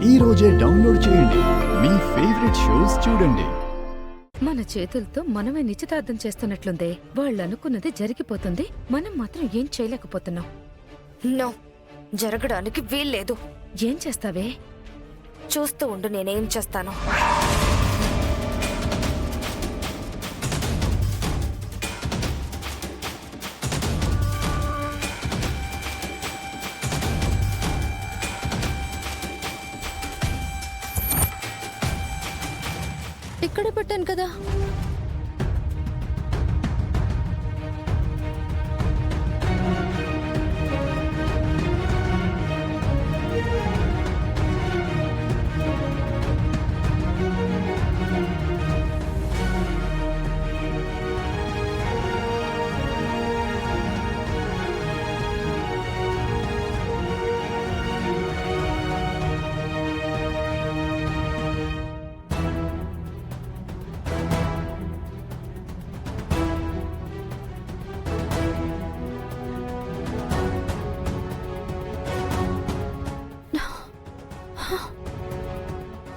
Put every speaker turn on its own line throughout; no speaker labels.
ఈ రోజే డౌన్లోడ్ చేయండి. మీ ఫేవరెట్ షోస్ చూడండి.
మన చేతులతో మనమే నిశ్చితార్థం చేస్తున్నట్లుందే. వాళ్ళు అనుకున్నది జరిగిపోతుంది, మనం మాత్రం ఏం చేయలేకపోతున్నాం.
నో, జరగడానికి వీల్లేదు.
ఏం చేస్తావే?
చూస్తూ ఉండు, నేనేం చేస్తాను.
ఇక్కడే పెట్టాను కదా.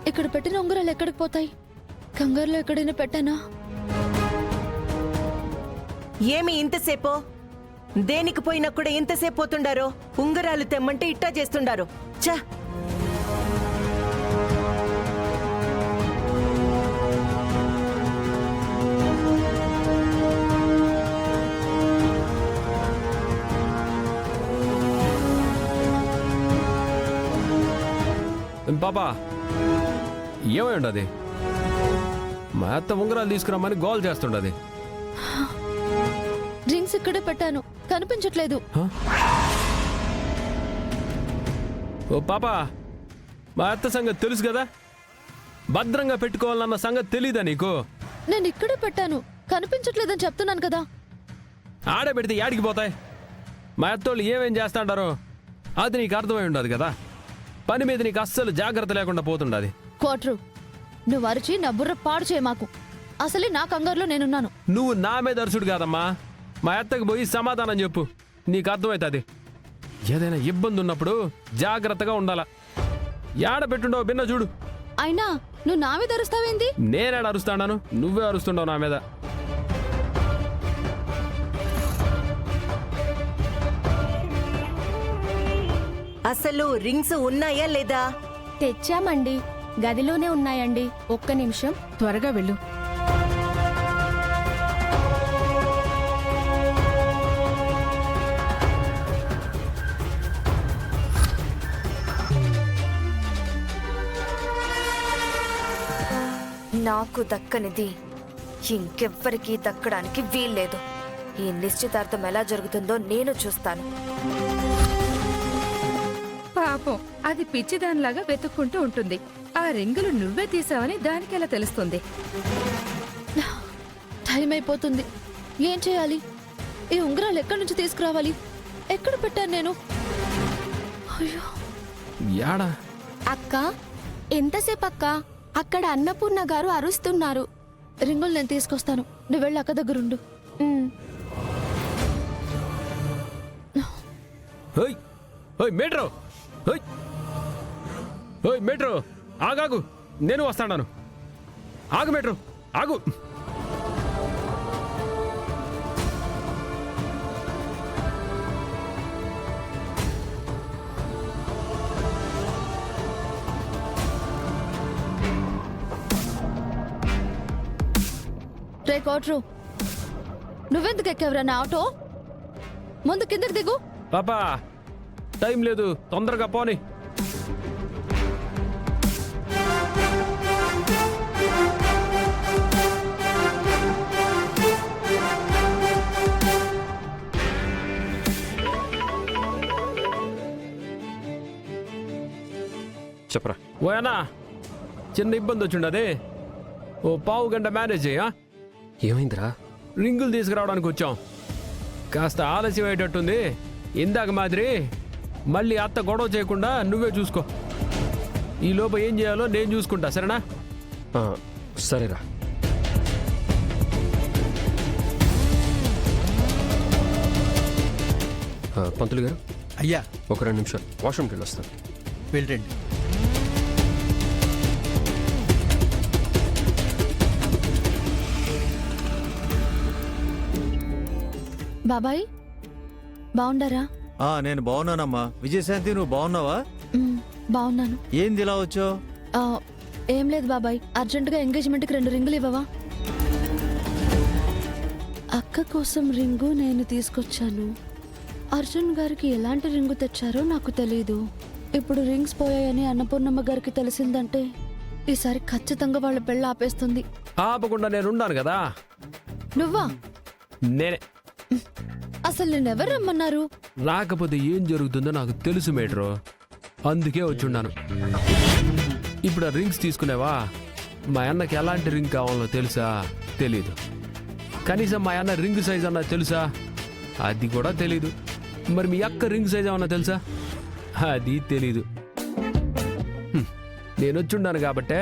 ఇక్కడ పెట్టిన ఉంగరాలు ఎక్కడికి పోతాయి? కంగారులో ఎక్కడైనా పెట్టానా?
ఏమి ఇంతసేపు? దేనికి పోయినా కూడా ఇంతసేపు పోతుండారో? ఉంగరాలు తెమ్మంటే ఇట్టా చేస్తుండారు. చా,
పాపా ఏమై ఉండదు? మా అత్త ఉంగరాలు తీసుకురామని గోల్ చేస్తుండది.
డ్రింక్స్ ఇక్కడే పెట్టాను, కనిపించట్లేదు.
ఓ పాపా, మా అత్త సంగతి తెలుసు కదా, భద్రంగా పెట్టుకోవాలన్న సంగతి తెలీదా నీకు?
నేను ఇక్కడే పెట్టాను, కనిపించట్లేదని చెప్తున్నాను కదా.
ఆడే పెడితే యాడికి పోతాయి? మా అత్తోళ్ళు ఏమేం చేస్తాంటారో అది నీకు అర్థమై ఉండదు కదా. పని మీద నీకు అస్సలు జాగ్రత్త లేకుండా పోతుండది.
కోట్రు, నువ్వు అరిచి నా బుర్ర పాడు చేయ మాకు. అసలే నా కంగారులో నేనున్నాను.
నువ్వు నా మీద అరుచుడు కాదమ్మా, మా అత్తకు పోయి సమాధానం చెప్పు, నీకు అర్థమవుతుంది. ఏదైనా ఇబ్బంది ఉన్నప్పుడు జాగ్రత్తగా ఉండాలా. యాడ పెట్టుండవు బిన్న చూడు.
అయినా నువ్వు నా మీద అరుస్తావేంది?
నేనేడ అరుస్తాడాను, నువ్వే అరుస్తుండవు నా మీద.
అసలు రింగ్స్ ఉన్నాయా లేదా?
తెచ్చామండి, గదిలోనే ఉన్నాయండి. ఒక్క నిమిషం.
త్వరగా వెళ్ళు.
నాకు దక్కనిది ఇంకెవ్వరికీ దక్కడానికి వీల్లేదు. ఈ నిశ్చితార్థం ఎలా జరుగుతుందో నేను చూస్తాను.
పాపం, అది పిచ్చిదానిలాగా వెతుక్కుంటూ ఉంటుంది. ఆ రింగులు నువ్వే తీసావని దానికి ఎలా తెలుస్తుంది? టైం అయిపోతుంది, ఏం చేయాలి? ఈ ఉంగరాలు ఎక్కడి నుంచి తీసుకురావాలి? ఎక్కడ పెట్టాను నేను? అయ్యో,
యాడా?
అక్క, ఎంతసేపు అక్క? అక్కడ అన్నపూర్ణ గారు అరుస్తున్నారు.
రింగులు నేను తీసుకొస్తాను, నువ్వు వెళ్ళి అక్క దగ్గరుండు.
ఓయ్ ఓయ్ మేట్రో, ఓయ్ ఓయ్ మేట్రో, ఆగాగు, నేను వస్తాడాను. ఆగు మేట్రో, ఆగు.
రే కోట్రు, నువ్వెందుకు ఎక్కావురా నా ఆటో? ముందు కిందకి దిగు.
పాపా, టైం లేదు, తొందరగా పోని.
చెప్పరా.
ఓ అన్నా, చిన్న ఇబ్బంది వచ్చిండదే, ఓ పావు గంట మేనేజ్ చేయా.
ఏమైందిరా?
రింగులు తీసుకురావడానికి వచ్చాం, కాస్త ఆలస్యం అయ్యేటట్టుంది. ఇందాక మాదిరి మళ్ళీ అత్త గొడవ చేయకుండా నువ్వే చూసుకో. ఈ లోపు ఏం చేయాలో నేను చూసుకుంటా, సరేనా?
సరేరా. పంతులు గారు,
అయ్యా
ఒక 2 నిమిషాలు వాష్రూమ్కి వెళ్ళి వస్తాను.
వెళ్ళండి.
బాబాయ్ బాగుండారా?
నేను బాగున్నానమ్మా. విజయశాంతి, నువ్వు బాగున్నావా?
బాగున్నాను.
ఏంది ఇలా వచ్చావు?
ఏం లేదు బాబాయ్, అర్జెంటుగా ఎంగేజ్మెంట్కి 2 రింగులు ఇవ్వవా? అక్క కోసం రింగు నేను తీసుకొచ్చాను. అర్జున్ గారికి ఎలాంటి రింగు తెచ్చారో నాకు తెలీదు. ఇప్పుడు రింగ్స్ పోయాయని అన్నపూర్ణమ్మ గారికి తెలిసిందంటే ఈసారి ఖచ్చితంగా వాళ్ళ పెళ్ళ ఆపేస్తుంది.
ఆపకుండా నేనున్నాను కదా.
నువ్వా?
నేనే.
అసలు నేనెవరు రమ్మన్నారు?
రాకపోతే ఏం జరుగుతుందో నాకు తెలుసు మేట్రో, అందుకే వచ్చున్నాను. ఇప్పుడు ఆ రింగ్స్ తీసుకునేవా? మా అన్నకి ఎలాంటి రింగ్ కావాలో తెలుసా? తెలీదు. కనీసం మా అన్న రింగ్ సైజ్ అన్నా తెలుసా? అది కూడా తెలీదు. మరి మీ అక్క రింగ్ సైజ్ ఏమన్నా తెలుసా? అది తెలీదు. నేను వచ్చుండాను కాబట్టే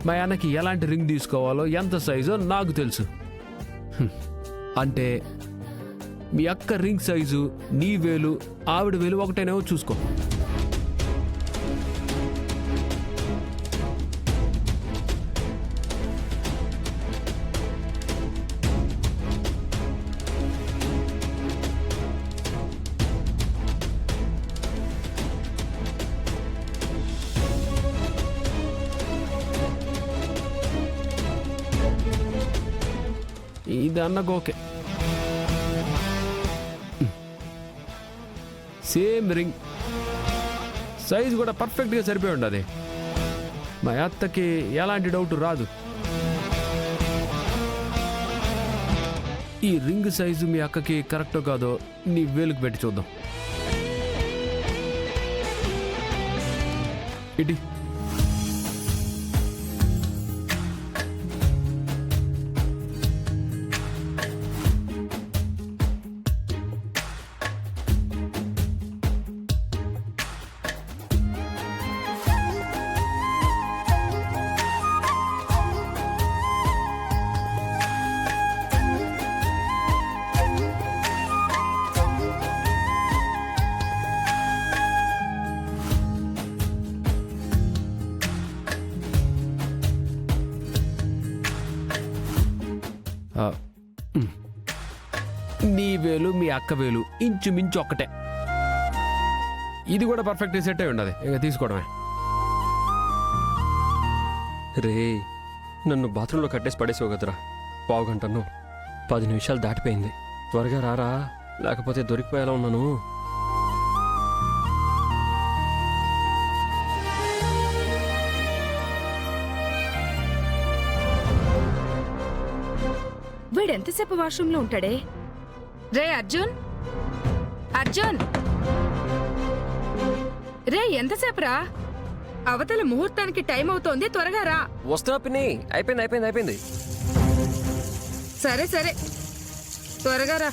మా అన్నకి ఎలాంటి రింగ్ తీసుకోవాలో ఎంత సైజో నాకు తెలుసు. అంటే మీ అక్క రింగ్ సైజు నీ వేలు ఆవిడ వేలు ఒకటేనేమో చూసుకో. ఇది అన్నకు ఓకే. సేమ్ రింగ్ సైజ్ కూడా పర్ఫెక్ట్గా సరిపోయి ఉండదు. మా అత్తకి ఎలాంటి డౌట్ రాదు. ఈ రింగ్ సైజు మీ అక్కకి కరెక్టో కాదో నీ వేలుకు పెట్టి చూద్దాం. ఇటీ నీ వేలు మీ అక్క వేలు ఇంచుమించు ఒక్కటే. ఇది కూడా పర్ఫెక్ట్ సెట్ అయి ఉండదు. ఇక తీసుకోవడమే.
రే, నన్ను బాత్రూంలో కట్టేసి పడేసావు కదరా. 1/2 గంటను 10 నిమిషాలు దాటిపోయింది. త్వరగా రారా, లేకపోతే దొరికిపోయేలా ఉన్నాను.
వీడెంతసేపు వాష్రూమ్లో ఉంటాడే? రే అర్జున్, అర్జున్ రే, ఎంతసేపు రా? అవతల ముహూర్తానికి టైం అవుతోంది, త్వరగా రా.
వస్తున్నా పిన్ని. అయిపోయింది.
సరే త్వరగా రా.